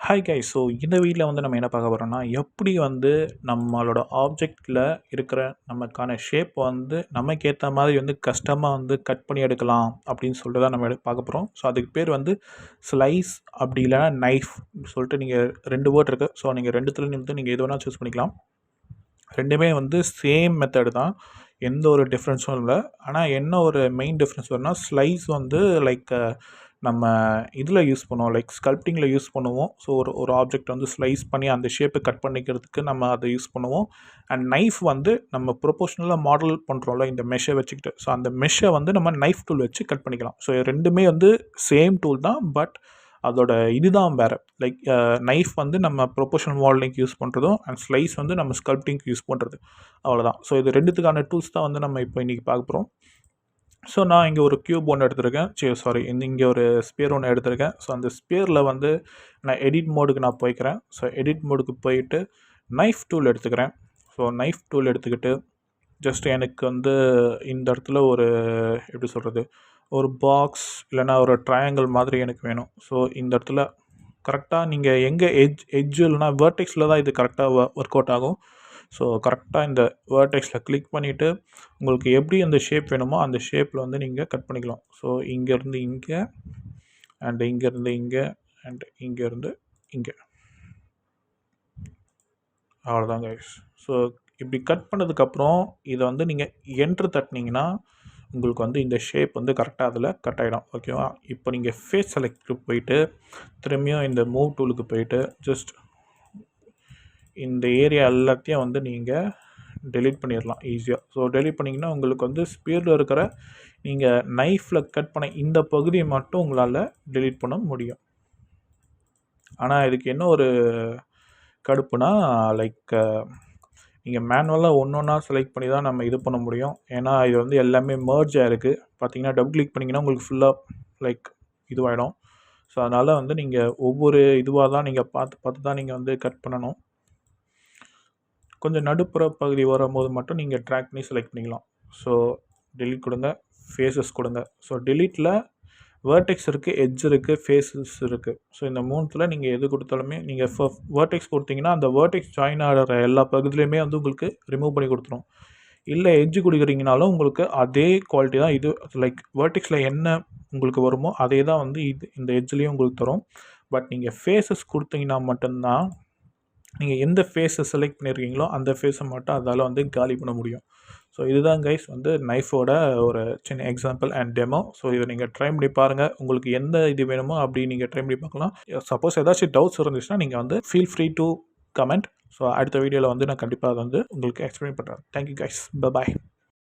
Hi guys. So இந்த வீடியோவில் வந்து நம்ம என்ன பார்க்க போகிறோம்னா, எப்படி வந்து நம்மளோட ஆப்ஜெக்ட்டில் இருக்கிற நமக்கான ஷேப் வந்து நமக்கு ஏற்ற மாதிரி வந்து கஸ்டமாக வந்து கட் பண்ணி எடுக்கலாம் அப்படின்னு சொல்லிட்டு தான் நம்ம பார்க்க போகிறோம். ஸோ அதுக்கு பேர் வந்து ஸ்லைஸ் அப்படி இல்லைனா நைஃப் சொல்லிட்டு நீங்கள் 2 வேர்ட் இருக்குது. ஸோ நீங்கள் ரெண்டுத்துலேயும் வந்து நீங்கள் எது வேணால் சூஸ் பண்ணிக்கலாம். ரெண்டுமே வந்து சேம் மெத்தடு தான், எந்த ஒரு டிஃப்ரென்ஸும் இல்லை. ஆனால் என்ன ஒரு மெயின் டிஃப்ரென்ஸ் வரும்னா, ஸ்லைஸ் வந்து லைக் நம்ம இதில் யூஸ் பண்ணுவோம், லைக் ஸ்கல்ப்டிங்கில் யூஸ் பண்ணுவோம். ஸோ ஒரு ஆப்ஜெக்ட் வந்து ஸ்லைஸ் பண்ணி அந்த ஷேப்பை கட் பண்ணிக்கிறதுக்கு நம்ம அதை யூஸ் பண்ணுவோம். அண்ட் நைஃப் வந்து நம்ம ப்ரொபோஷனலாக மாடல் பண்ணுறோம்ல இந்த மெஷ்ஷை வச்சுக்கிட்டு, ஸோ அந்த மெஷ்ஷை வந்து நம்ம நைஃப் டூல் வச்சு கட் பண்ணிக்கலாம். ஸோ ரெண்டுமே வந்து சேம் டூல் தான், பட் அதோட இதுதான் வேறு. லைக் நைஃப் வந்து நம்ம ப்ரொபோஷனல் மாடலிங்க்கு யூஸ் பண்ணுறதும், அண்ட் ஸ்லைஸ் வந்து நம்ம ஸ்கல்ப்டிங்க்கு யூஸ் பண்ணுறது, அவ்வளோதான். ஸோ இது ரெண்டுத்துக்கான டூல்ஸ் தான் வந்து நம்ம இப்போ இன்றைக்கி பார்க்க போகிறோம். ஸோ நான் இங்கே ஒரு க்யூப் ஒன்று எடுத்திருக்கேன், இங்கே ஒரு ஸ்பியர் ஒன்று எடுத்திருக்கேன். ஸோ அந்த ஸ்பியரில் வந்து நான் எடிட் மோடுக்கு நான் போய்க்கிறேன். ஸோ எடிட் மோடுக்கு போயிட்டு நைஃப் டூல் எடுத்துக்கிறேன். ஸோ நைஃப் டூல் எடுத்துக்கிட்டு ஜஸ்ட் எனக்கு வந்து இந்த இடத்துல ஒரு எப்படி சொல்கிறது, ஒரு பாக்ஸ் இல்லைனா ஒரு ட்ரையாங்கிள் மாதிரி எனக்கு வேணும். ஸோ இந்த இடத்துல கரெக்டாக நீங்கள் எங்கே எட்ஜ் இல்லைனா வேர்டெக்ஸில் தான் இது கரெக்டாக ஒர்க் அவுட் ஆகும். ஸோ கரெக்டாக இந்த வேர்டெக்ஸில் கிளிக் பண்ணிவிட்டு உங்களுக்கு எப்படி அந்த ஷேப் வேணுமோ அந்த ஷேப்பில் வந்து நீங்கள் கட் பண்ணிக்கலாம். ஸோ இங்கேருந்து இங்கே அண்ட் இங்கேருந்து இங்கே அண்ட் இங்கேருந்து இங்கே, அவ்வளோதான் கைஸ். ஸோ இப்படி கட் பண்ணதுக்கப்புறம் இதை வந்து நீங்கள் என்ட்ரு தட்டினீங்கன்னா உங்களுக்கு வந்து இந்த ஷேப் வந்து கரெக்டாக அதில் கட் ஆகிடும். ஓகேவா? இப்போ நீங்கள் ஃபேஸ் செலக்ட் போயிட்டு திரும்பியும் இந்த மூவ் டூலுக்கு போயிட்டு ஜஸ்ட் இந்த ஏரியா எல்லாத்தையும் வந்து நீங்கள் டெலீட் பண்ணிடலாம் ஈஸியாக. ஸோ டெலீட் பண்ணிங்கன்னா உங்களுக்கு வந்து ஸ்பியரில் இருக்கிற நீங்கள் நைஃப்பில் கட் பண்ண இந்த பகுதியை மட்டும் உங்களால் டெலீட் பண்ண முடியும். ஆனால் இதுக்கு என்ன ஒரு கடுப்புனா, லைக் நீங்கள் மேனுவலாக ஒன்றா செலக்ட் பண்ணி தான் நம்ம இது பண்ண முடியும். ஏன்னா இது வந்து எல்லாமே மர்ஜ் ஆகிருக்கு. பார்த்தீங்கன்னா டபுள் கிளிக் பண்ணிங்கன்னா உங்களுக்கு ஃபுல்லாக லைக் இதுவாகிடும். ஸோ அதனால் வந்து நீங்கள் ஒவ்வொரு இதுவாக தான் நீங்கள் பார்த்து தான் நீங்கள் வந்து கட் பண்ணணும். கொஞ்சம் நடுப்புற பகுதி வரும்போது மட்டும் நீங்கள் ட்ராக் பண்ணி செலக்ட் பண்ணிக்கலாம். ஸோ டெலீட் கொடுங்க, ஃபேஸஸ் கொடுங்க. ஸோ டெலீட்டில் வேர்டெக்ஸ் இருக்குது, எட்ஜ் இருக்குது, ஃபேஸஸ் இருக்குது. ஸோ இந்த மூணுத்தில் நீங்கள் எது கொடுத்தாலுமே நீங்கள் வேர்டெக்ஸ் கொடுத்தீங்கன்னா அந்த வேர்டெக்ஸ் ஜாயின் ஆகிற எல்லா பகுதியிலையுமே வந்து உங்களுக்கு ரிமூவ் பண்ணி கொடுத்துரும். இல்லை எட்ஜ் கொடுக்குறீங்கனாலும் உங்களுக்கு அதே குவாலிட்டி தான் இது. லைக் வேர்டெக்ஸில் என்ன உங்களுக்கு வருமோ அதே தான் வந்து இந்த எட்ஜ்லேயும் உங்களுக்கு தரும். பட் நீங்கள் ஃபேஸஸ் கொடுத்தீங்கன்னா மட்டும்தான் நீங்கள் எந்த ஃபேஸை செலக்ட் பண்ணியிருக்கீங்களோ அந்த ஃபேஸை மட்டும் அதால் வந்து காலி பண்ண முடியும். ஸோ இதுதான் கைஸ் வந்து நைஃபோட ஒரு சின்ன எக்ஸாம்பிள் அண்ட் டெமோ. ஸோ இதை நீங்கள் ட்ரை பண்ணி பாருங்கள். உங்களுக்கு எந்த இது வேணுமோ அப்படி நீங்கள் ட்ரை பண்ணி பார்க்கலாம். சப்போஸ் ஏதாச்சும் டவுட்ஸ் இருந்துச்சுன்னா நீங்கள் வந்து feel free to comment. So அடுத்த வீடியோவில் வந்து நான் கண்டிப்பாக அதை வந்து உங்களுக்கு எக்ஸ்பிளைன் பண்ணுறேன். தேங்க்யூ கைஸ், பாய்.